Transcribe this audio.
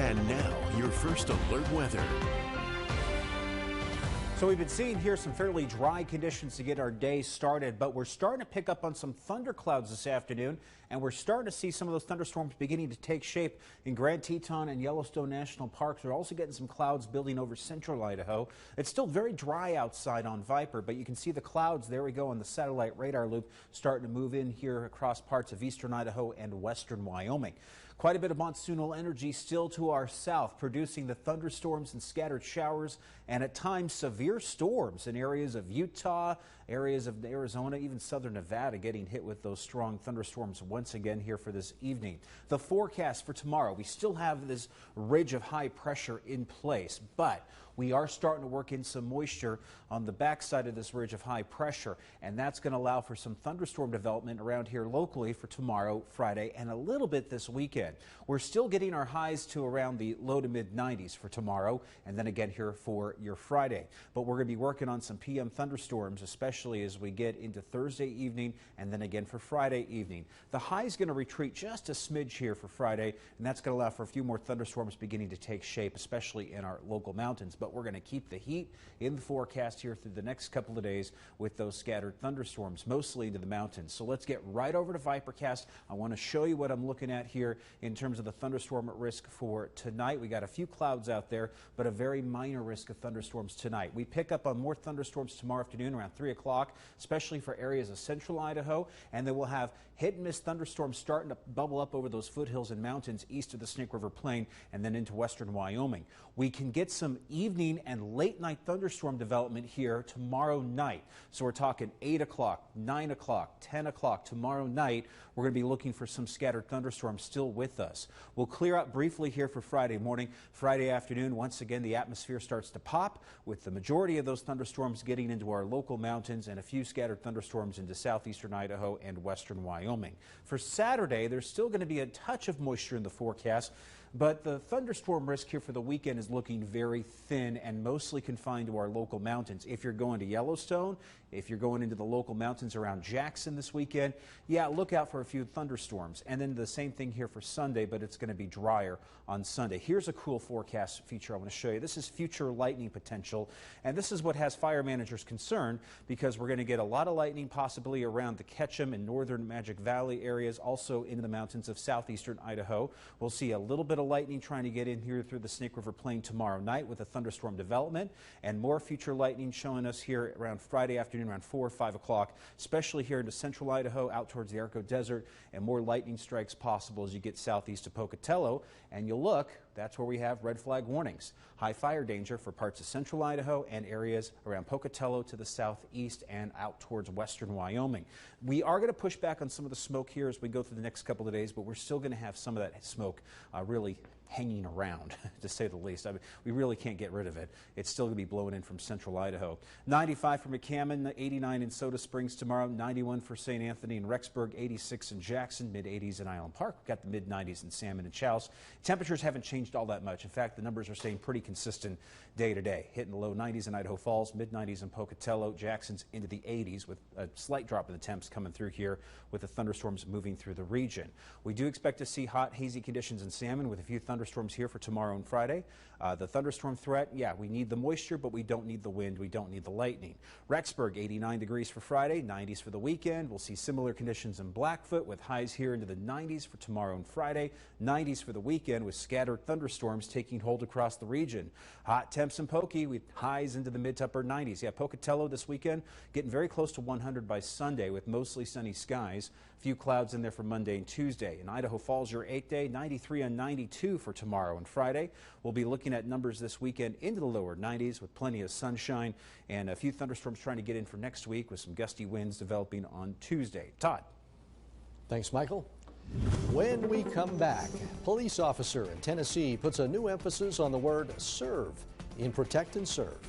And now, your first alert weather. So we've been seeing here some fairly dry conditions to get our day started, but we're starting to pick up on some thunderclouds this afternoon, and we're starting to see some of those thunderstorms beginning to take shape in Grand Teton and Yellowstone National Parks. We're also getting some clouds building over central Idaho. It's still very dry outside on Viper, but you can see the clouds, there we go, on the satellite radar loop starting to move in here across parts of eastern Idaho and western Wyoming. Quite a bit of monsoonal energy still to our south, producing the thunderstorms and scattered showers, and at times severe storms in areas of Utah, areas of Arizona, even southern Nevada getting hit with those strong thunderstorms once again here for this evening. The forecast for tomorrow, we still have this ridge of high pressure in place, but we are starting to work in some moisture on the backside of this ridge of high pressure, and that's going to allow for some thunderstorm development around here locally for tomorrow, Friday, and a little bit this weekend. We're still getting our highs to around the low to mid 90s for tomorrow, and then again here for your Friday. But we're going to be working on some PM thunderstorms, especially as we get into Thursday evening and then again for Friday evening. The high is going to retreat just a smidge here for Friday, and that's going to allow for a few more thunderstorms beginning to take shape, especially in our local mountains. But we're going to keep the heat in the forecast here through the next couple of days with those scattered thunderstorms, mostly into the mountains. So let's get right over to Vipercast. I want to show you what I'm looking at here in terms of the thunderstorm at risk for tonight. We got a few clouds out there, but a very minor risk of thunderstorms tonight. We pick up on more thunderstorms tomorrow afternoon around 3 o'clock, especially for areas of central Idaho, and then we'll have hit and miss thunderstorms starting to bubble up over those foothills and mountains east of the Snake River Plain and then into western Wyoming. We can get some evening and late night thunderstorm development here tomorrow night. So we're talking 8 o'clock, 9 o'clock, 10 o'clock tomorrow night. We're going to be looking for some scattered thunderstorms still with us. We'll clear up briefly here for Friday morning. Friday afternoon, once again, the atmosphere starts to pop with the majority of those thunderstorms getting into our local mountains and a few scattered thunderstorms into southeastern Idaho and western Wyoming. For Saturday, there's still going to be a touch of moisture in the forecast, but the thunderstorm risk here for the weekend is looking very thin and mostly confined to our local mountains. If you're going to Yellowstone, if you're going into the local mountains around Jackson this weekend, yeah, look out for a few thunderstorms. And then the same thing here for Sunday, but it's going to be drier on Sunday. Here's a cool forecast feature I want to show you. This is future lightning potential, and this is what has fire managers concerned because we're going to get a lot of lightning possibly around the Ketchum and northern Magic Valley areas, also into the mountains of southeastern Idaho. We'll see a little bit of lightning trying to get in here through the Snake River Plain tomorrow night with a thunderstorm development, and more future lightning showing us here around Friday afternoon around 4 or 5 o'clock, especially here into central Idaho out towards the Arco Desert, and more lightning strikes possible as you get southeast of Pocatello. And you'll look, that's where we have red flag warnings. High fire danger for parts of central Idaho and areas around Pocatello to the southeast and out towards western Wyoming. We are going to push back on some of the smoke here as we go through the next couple of days, but we're still going to have some of that smoke really hanging around, to say the least. I mean, we really can't get rid of it. It's still going to be blowing in from central Idaho. 95 for McCammon, 89 in Soda Springs tomorrow, 91 for St. Anthony and Rexburg, 86 in Jackson, mid-80s in Island Park. We've got the mid-90s in Salmon and Chouse. Temperatures haven't changed all that much. In fact, the numbers are staying pretty consistent day to day. Hitting the low 90s in Idaho Falls, mid-90s in Pocatello, Jackson's into the 80s with a slight drop in the temps coming through here with the thunderstorms moving through the region. We do expect to see hot, hazy conditions in Salmon with a few thunderstorms here for tomorrow and Friday. The thunderstorm threat, yeah, we need the moisture, but we don't need the wind. We don't need the lightning. Rexburg, 89 degrees for Friday, 90s for the weekend. We'll see similar conditions in Blackfoot with highs here into the 90s for tomorrow and Friday, 90s for the weekend with scattered thunderstorms taking hold across the region. Hot temps in Pokey with highs into the mid to upper 90s. Yeah, Pocatello this weekend getting very close to 100 by Sunday with mostly sunny skies. A few clouds in there for Monday and Tuesday. In Idaho Falls, your 8-day, 93 and 92 for tomorrow and Friday. We'll be looking at numbers this weekend into the lower 90s with plenty of sunshine and a few thunderstorms trying to get in for next week with some gusty winds developing on Tuesday. Todd. Thanks, Michael. When we come back, police officer in Tennessee puts a new emphasis on the word serve in Protect and Serve.